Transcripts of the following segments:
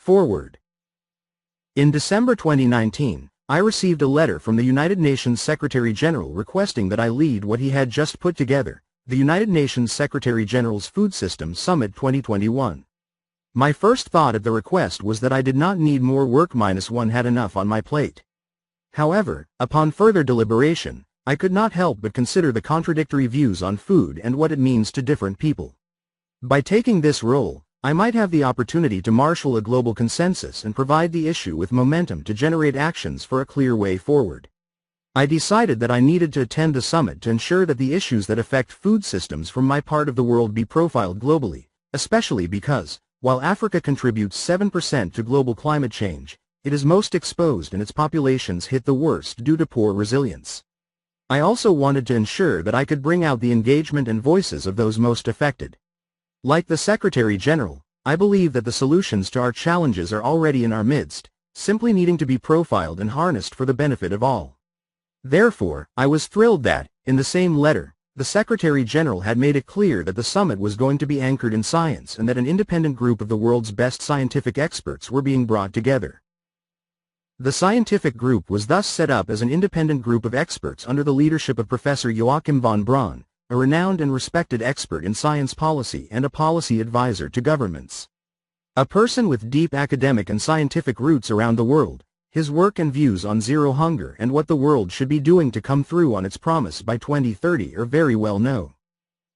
Foreword. In December 2019, I received a letter from the United Nations Secretary-General requesting that I lead what he had just put together, the United Nations Secretary-General's Food Systems Summit 2021. My first thought at the request was that I did not need more work, one had enough on my plate. However, upon further deliberation, I could not help but consider the contradictory views on food and what it means to different people. By taking this role, I might have the opportunity to marshal a global consensus and provide the issue with momentum to generate actions for a clear way forward. I decided that I needed to attend the summit to ensure that the issues that affect food systems from my part of the world be profiled globally, especially because, while Africa contributes 7% to global climate change, it is most exposed and its populations hit the worst due to poor resilience. I also wanted to ensure that I could bring out the engagement and voices of those most affected. Like the Secretary-General, I believe that the solutions to our challenges are already in our midst, simply needing to be profiled and harnessed for the benefit of all. Therefore, I was thrilled that, in the same letter, the Secretary-General had made it clear that the summit was going to be anchored in science and that an independent group of the world's best scientific experts were being brought together. The scientific group was thus set up as an independent group of experts under the leadership of Professor Joachim von Braun, a renowned and respected expert in science policy and a policy advisor to governments. A person with deep academic and scientific roots around the world, his work and views on zero hunger and what the world should be doing to come through on its promise by 2030 are very well known.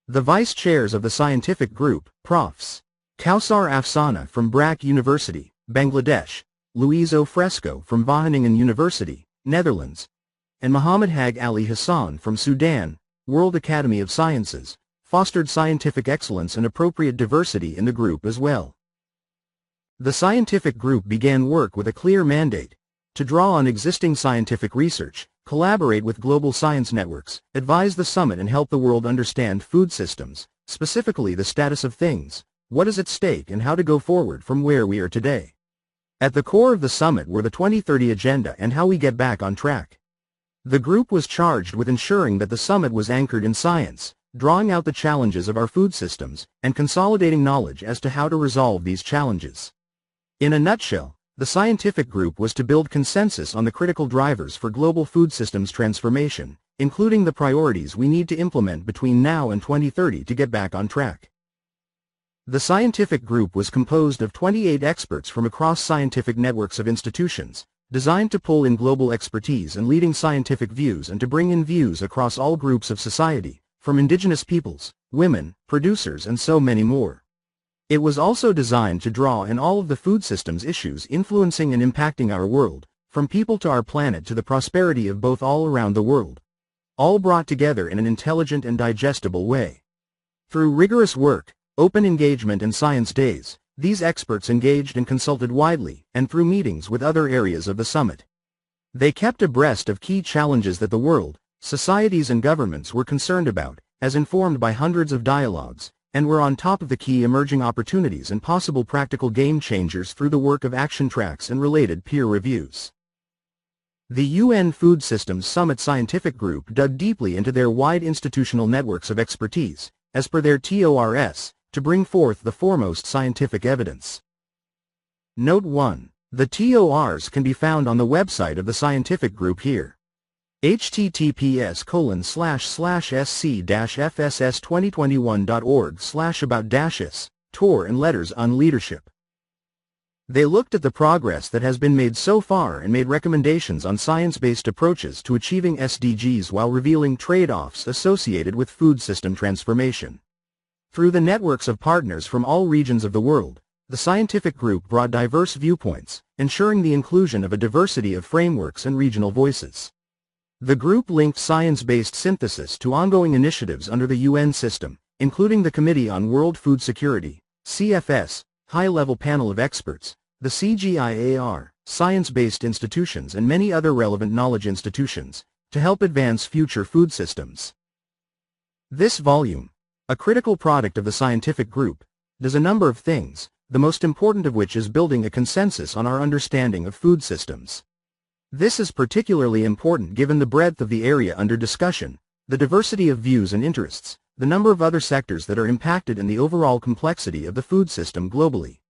The vice chairs of the scientific group, Profs. Kausar Afsana from Brack University, Bangladesh, Louise O. Fresco from Wageningen University, Netherlands, and Muhammad Hag Ali Hassan from Sudan, World Academy of Sciences, fostered scientific excellence and appropriate diversity in the group as well. The scientific group began work with a clear mandate: to draw on existing scientific research, collaborate with global science networks, advise the summit and help the world understand food systems, specifically the status of things, what is at stake and how to go forward from where we are today. At the core of the summit were the 2030 agenda and how we get back on track. The group was charged with ensuring that the summit was anchored in science, drawing out the challenges of our food systems, and consolidating knowledge as to how to resolve these challenges. In a nutshell, the scientific group was to build consensus on the critical drivers for global food systems transformation, including the priorities we need to implement between now and 2030 to get back on track. The scientific group was composed of 28 experts from across scientific networks of institutions, designed to pull in global expertise and leading scientific views and to bring in views across all groups of society, from indigenous peoples, women, producers and so many more. It was also designed to draw in all of the food systems issues influencing and impacting our world, from people to our planet to the prosperity of both all around the world, all brought together in an intelligent and digestible way. Through rigorous work, open engagement and science days, these experts engaged and consulted widely, and through meetings with other areas of the summit. They kept abreast of key challenges that the world, societies and governments were concerned about, as informed by hundreds of dialogues, and were on top of the key emerging opportunities and possible practical game changers through the work of action tracks and related peer reviews. The UN Food Systems Summit Scientific Group dug deeply into their wide institutional networks of expertise, as per their TORs, to bring forth the foremost scientific evidence. Note 1. The TORs can be found on the website of the scientific group here. https://sc-fss2021.org/about-is, TOR and letters on leadership. They looked at the progress that has been made so far and made recommendations on science-based approaches to achieving SDGs while revealing trade-offs associated with food system transformation. Through the networks of partners from all regions of the world, the scientific group brought diverse viewpoints, ensuring the inclusion of a diversity of frameworks and regional voices. The group linked science-based synthesis to ongoing initiatives under the UN system, including the Committee on World Food Security, CFS, High-Level Panel of Experts, the CGIAR, science-based institutions and many other relevant knowledge institutions, to help advance future food systems. This volume, a critical product of the scientific group, does a number of things, the most important of which is building a consensus on our understanding of food systems. This is particularly important given the breadth of the area under discussion, the diversity of views and interests, the number of other sectors that are impacted and the overall complexity of the food system globally.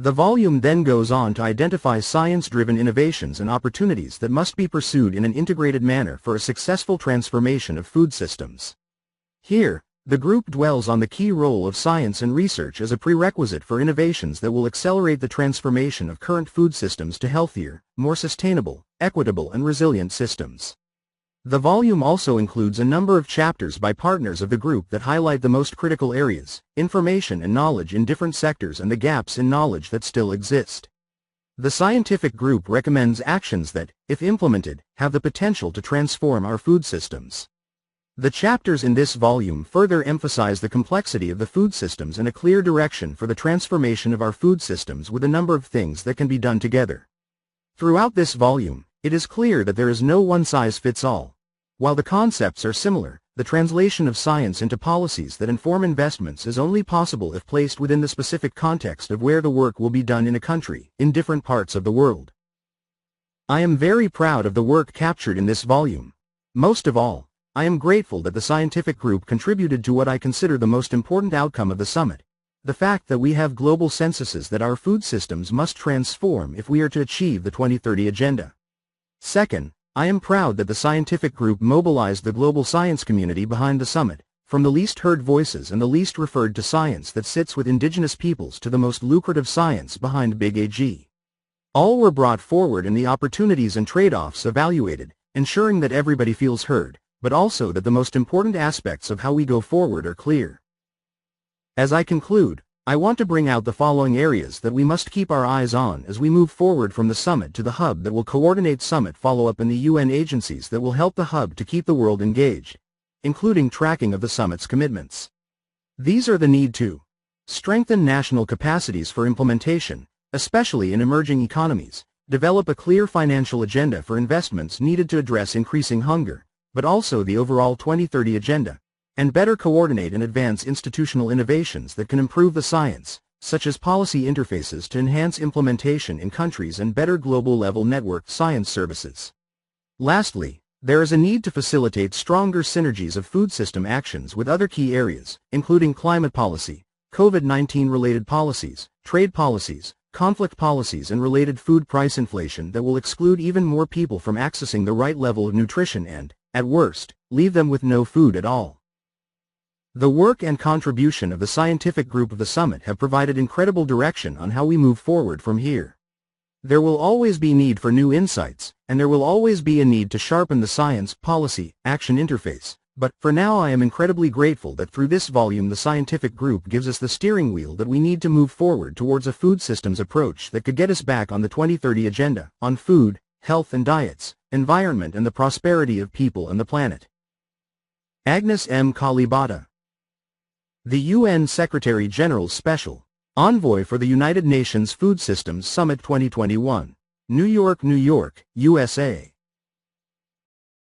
The volume then goes on to identify science-driven innovations and opportunities that must be pursued in an integrated manner for a successful transformation of food systems. Here, the group dwells on the key role of science and research as a prerequisite for innovations that will accelerate the transformation of current food systems to healthier, more sustainable, equitable and resilient systems. The volume also includes a number of chapters by partners of the group that highlight the most critical areas, information and knowledge in different sectors and the gaps in knowledge that still exist. The scientific group recommends actions that, if implemented, have the potential to transform our food systems. The chapters in this volume further emphasize the complexity of the food systems and a clear direction for the transformation of our food systems with a number of things that can be done together. Throughout this volume, it is clear that there is no one-size-fits-all. While the concepts are similar, the translation of science into policies that inform investments is only possible if placed within the specific context of where the work will be done in a country, in different parts of the world. I am very proud of the work captured in this volume. Most of all, I am grateful that the scientific group contributed to what I consider the most important outcome of the summit. The fact that we have global consensus that our food systems must transform if we are to achieve the 2030 Agenda. Second, I am proud that the scientific group mobilized the global science community behind the summit, from the least heard voices and the least referred to science that sits with indigenous peoples to the most lucrative science behind Big AG. All were brought forward and the opportunities and trade-offs evaluated, ensuring that everybody feels heard, but also that the most important aspects of how we go forward are clear. As I conclude, I want to bring out the following areas that we must keep our eyes on as we move forward from the summit to the hub that will coordinate summit follow-up in the UN agencies that will help the hub to keep the world engaged, including tracking of the summit's commitments. These are the need to strengthen national capacities for implementation, especially in emerging economies, develop a clear financial agenda for investments needed to address increasing hunger, but also the overall 2030 Agenda, and better coordinate and advance institutional innovations that can improve the science, such as policy interfaces to enhance implementation in countries and better global-level networked science services. Lastly, there is a need to facilitate stronger synergies of food system actions with other key areas, including climate policy, COVID-19 related policies, trade policies, conflict policies and related food price inflation that will exclude even more people from accessing the right level of nutrition and, at worst, leave them with no food at all. The work and contribution of the scientific group of the summit have provided incredible direction on how we move forward from here. There will always be need for new insights, and there will always be a need to sharpen the science, policy, action interface, but for now I am incredibly grateful that through this volume the scientific group gives us the steering wheel that we need to move forward towards a food systems approach that could get us back on the 2030 Agenda, on food, health and diets, environment and the prosperity of people and the planet. Agnes M. Kalibata, the UN Secretary-General's Special Envoy for the United Nations Food Systems Summit 2021, New York, USA.